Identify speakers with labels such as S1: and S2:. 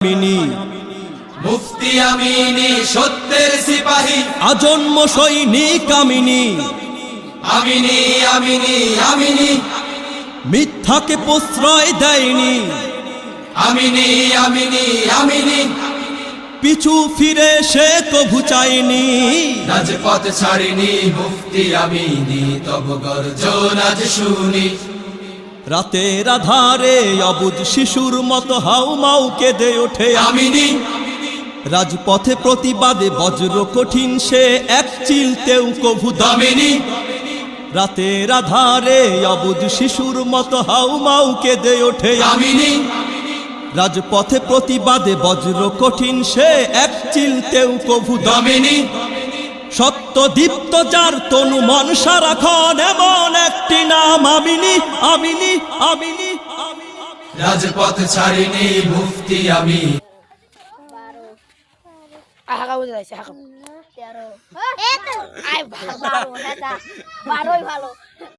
S1: আমিনী
S2: মুফতি আমিনী সত্যের সিপাহী
S1: আজন্ম সৈনিক আমিনী
S2: আমিনী আমিনী আমিনী
S1: মিথ্যাকে প্রশ্রয় দেয়নি
S2: আমিনী আমিনী আমিনী
S1: পিছু ফিরে সে কভু চায়নি
S2: রাজপথ ছাড়িনি মুফতি আমিনী তব গর্জন আজ শুনি
S1: রাতের আধারে অবুঝ শিশুর মতো হাউমাউ কেঁদে ওঠে
S2: আমিনী
S1: রাজপথে প্রতিবাদে বজ্র কঠিন সে এক চিলতেও কভু
S2: দামিনী
S1: রাতের আধারে অবুঝ শিশুর মতো হাউমাউ কেঁদে ওঠে
S2: আমিনী
S1: রাজপথে প্রতিবাদে বজ্র কঠিন সে এক চিলতেও কভু
S2: দামিনী
S1: সত্য দীপ্ত যার তনু মন সারাক্ষণ এমন একটি নাম আমিনী আমিনী আমিনী
S2: রাজপথ ছাড়িনি মুফতি আমি
S3: হাঁকা বুঝে যাইছে হাঁকা 13 আই ভালো বারোই ভালো